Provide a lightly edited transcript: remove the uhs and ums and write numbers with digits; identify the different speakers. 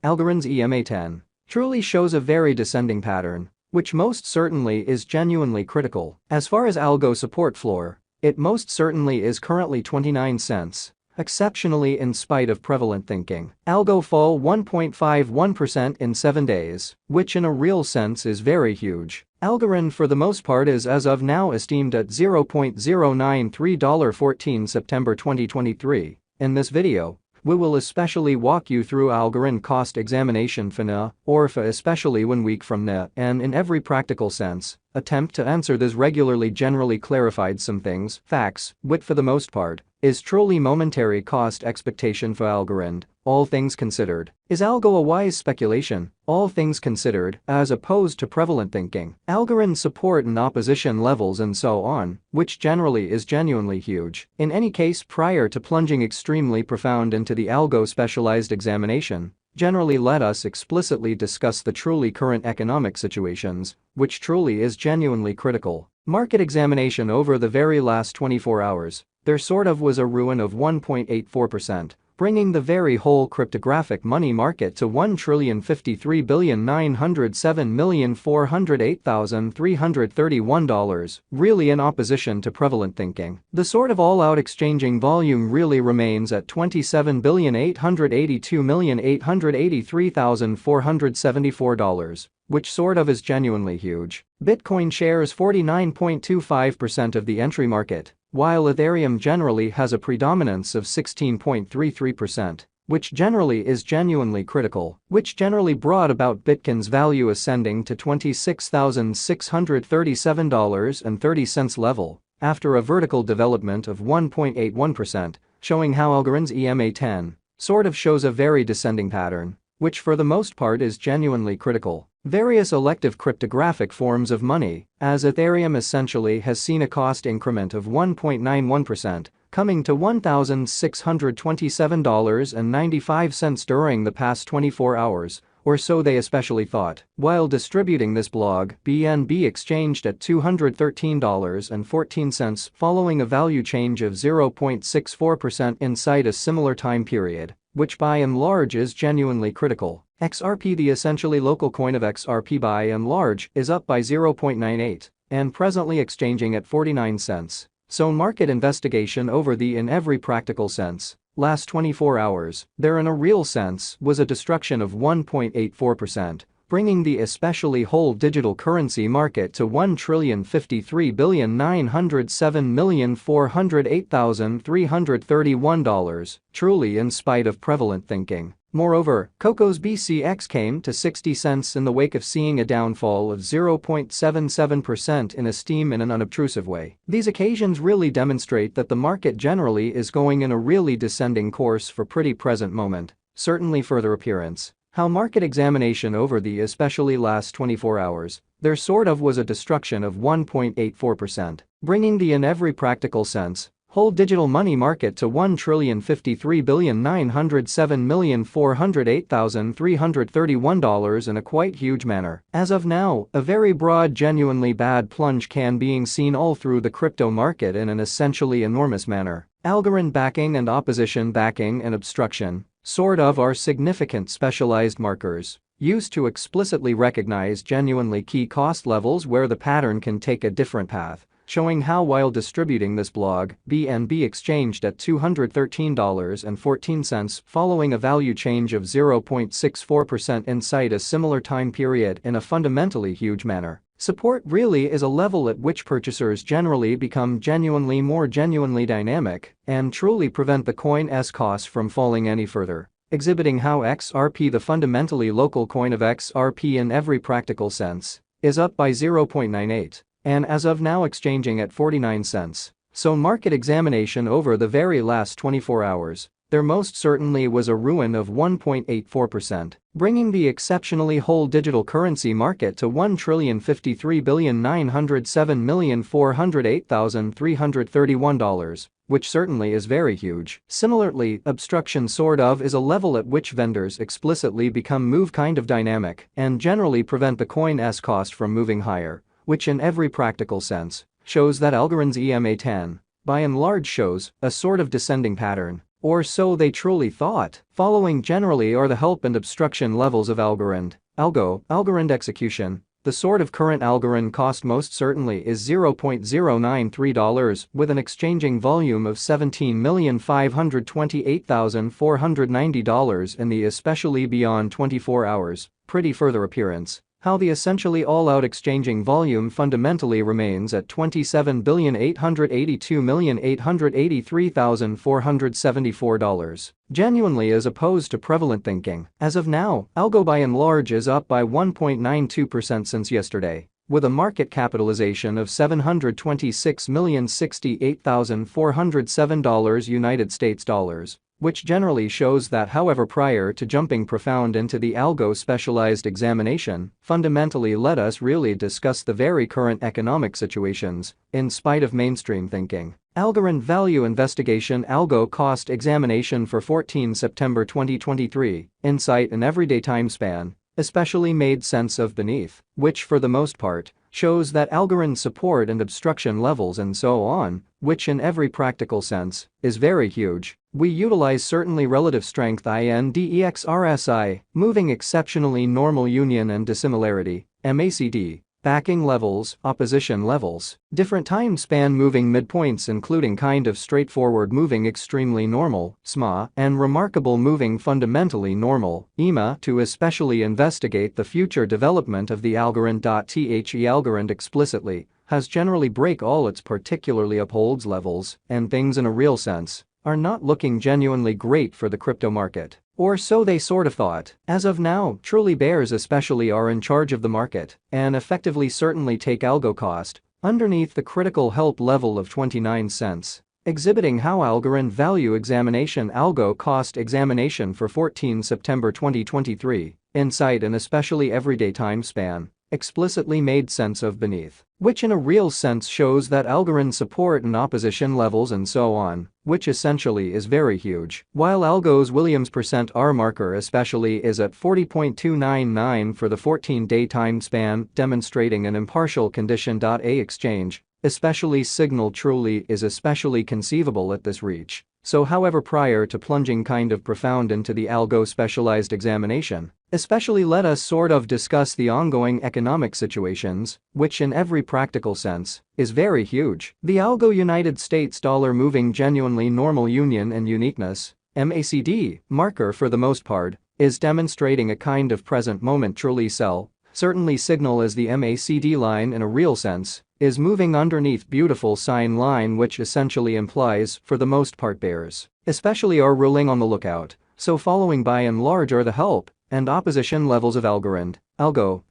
Speaker 1: Algorand's EMA10 truly shows a very descending pattern, which most certainly is genuinely critical. As far as Algo support floor, it most certainly is currently 29 cents. Exceptionally in spite of prevalent thinking. Algo fall 1.51% in 7 days, which in a real sense is very huge. Algorand for the most part is as of now esteemed at $0.09314 September 2023. In this video, we will especially walk you through Algorand cost examination FNA, or FA especially 1 week from now, and in every practical sense, attempt to answer this regularly generally clarified some things, facts, which for the most part, is truly momentary cost expectation for Algorand, all things considered. Is Algo a wise speculation, all things considered, as opposed to prevalent thinking? Algorand support and opposition levels and so on, which generally is genuinely huge. In any case, prior to plunging extremely profound into the Algo specialized examination, generally let us explicitly discuss the truly current economic situations, which truly is genuinely critical. Market examination over the very last 24 hours, there sort of was a ruin of 1.84%, bringing the very whole cryptographic money market to $1,053,907,408,331, really in opposition to prevalent thinking. The sort of all-out exchanging volume really remains at $27,882,883,474. Which sort of is genuinely huge. Bitcoin shares 49.25% of the entry market, while Ethereum generally has a predominance of 16.33%, which generally is genuinely critical, which generally brought about Bitcoin's value ascending to $26,637.30 level, after a vertical development of 1.81%, showing how Algorand's EMA10 sort of shows a very descending pattern, which for the most part is genuinely critical. Various elective cryptographic forms of money, as Ethereum essentially has seen a cost increment of 1.91%, coming to $1,627.95 during the past 24 hours, or so they especially thought. While distributing this blog, BNB exchanged at $213.14 following a value change of 0.64% inside a similar time period, which by and large is genuinely critical. XRP, the essentially local coin of XRP by and large, is up by 0.98 and presently exchanging at 49 cents. So market investigation over the in every practical sense, last 24 hours, there in a real sense was a destruction of 1.84%. Bringing the especially whole digital currency market to $1,053,907,408,331, truly in spite of prevalent thinking. Moreover, Coco's BCX came to 60 cents in the wake of seeing a downfall of 0.77% in esteem in an unobtrusive way. These occasions really demonstrate that the market generally is going in a really descending course for pretty present moment, certainly further appearance. How market examination over the especially last 24 hours, there sort of was a destruction of 1.84%, bringing the in every practical sense, whole digital money market to $1,053,907,408,331 in a quite huge manner. As of now, a very broad genuinely bad plunge can being seen all through the crypto market in an essentially enormous manner. Algorand backing and opposition backing and obstruction, sort of are significant specialized markers, used to explicitly recognize genuinely key cost levels where the pattern can take a different path, showing how while distributing this blog, BNB exchanged at $213.14 following a value change of 0.64% inside a similar time period in a fundamentally huge manner. Support really is a level at which purchasers generally become genuinely more genuinely dynamic and truly prevent the coin's cost from falling any further, exhibiting how XRP, the fundamentally local coin of XRP in every practical sense, is up by 0.98 and as of now exchanging at 49 cents. So market examination over the very last 24 hours, there most certainly was a ruin of 1.84%, bringing the exceptionally whole digital currency market to $1,053,907,408,331, which certainly is very huge. Similarly, obstruction sort of is a level at which vendors explicitly become move kind of dynamic and generally prevent the coin's cost from moving higher, which in every practical sense shows that Algorand's EMA10 by and large shows a sort of descending pattern. Or so they truly thought. Following generally are the help and obstruction levels of Algorand. Algorand execution. The sort of current Algorand cost most certainly is $0.093 with an exchanging volume of $17,528,490 in the especially beyond 24 hours, pretty further appearance. How the essentially all-out exchanging volume fundamentally remains at $27,882,883,474. Genuinely as opposed to prevalent thinking. As of now, Algo by and large is up by 1.92% since yesterday, with a market capitalization of $726,068,407 United States dollars. Which generally shows that however prior to jumping profound into the Algo specialized examination, fundamentally let us really discuss the very current economic situations, in spite of mainstream thinking. Algorand Value Investigation Algo Cost Examination for 14 September 2023, Insight and Everyday Time Span, especially made sense of beneath, which for the most part, shows that Algorand support and obstruction levels and so on, which in every practical sense, is very huge. We utilize certainly relative strength index RSI, moving exceptionally normal union and dissimilarity, MACD, backing levels, opposition levels, different time span moving midpoints including kind of straightforward moving extremely normal, SMA, and remarkable moving fundamentally normal, EMA to especially investigate the future development of the Algorand. The Algorand explicitly has generally break all its particularly upholds levels, and things in a real sense are not looking genuinely great for the crypto market. Or so they sort of thought. As of now, truly bears especially are in charge of the market and effectively certainly take Algo cost underneath the critical help level of 29 cents. Exhibiting how Algorand Value Examination Algo Cost Examination for 14 September 2023, Insight and especially Everyday Time Span, explicitly made sense of beneath, which in a real sense shows that Algorand support and opposition levels and so on, which essentially is very huge. While Algo's Williams %R marker especially is at 40.299 for the 14-day time span, demonstrating an impartial condition. A exchange, especially signal truly is especially conceivable at this reach. So however prior to plunging kind of profound into the Algo specialized examination, especially let us sort of discuss the ongoing economic situations, which in every practical sense, is very huge. The Algo United States dollar moving genuinely normal union and uniqueness, MACD, marker for the most part, is demonstrating a kind of present moment truly sell, certainly signal as the MACD line in a real sense, is moving underneath beautiful sign line which essentially implies for the most part bears, especially are ruling on the lookout, so following by and large are the help and opposition levels of Algorand, Algo.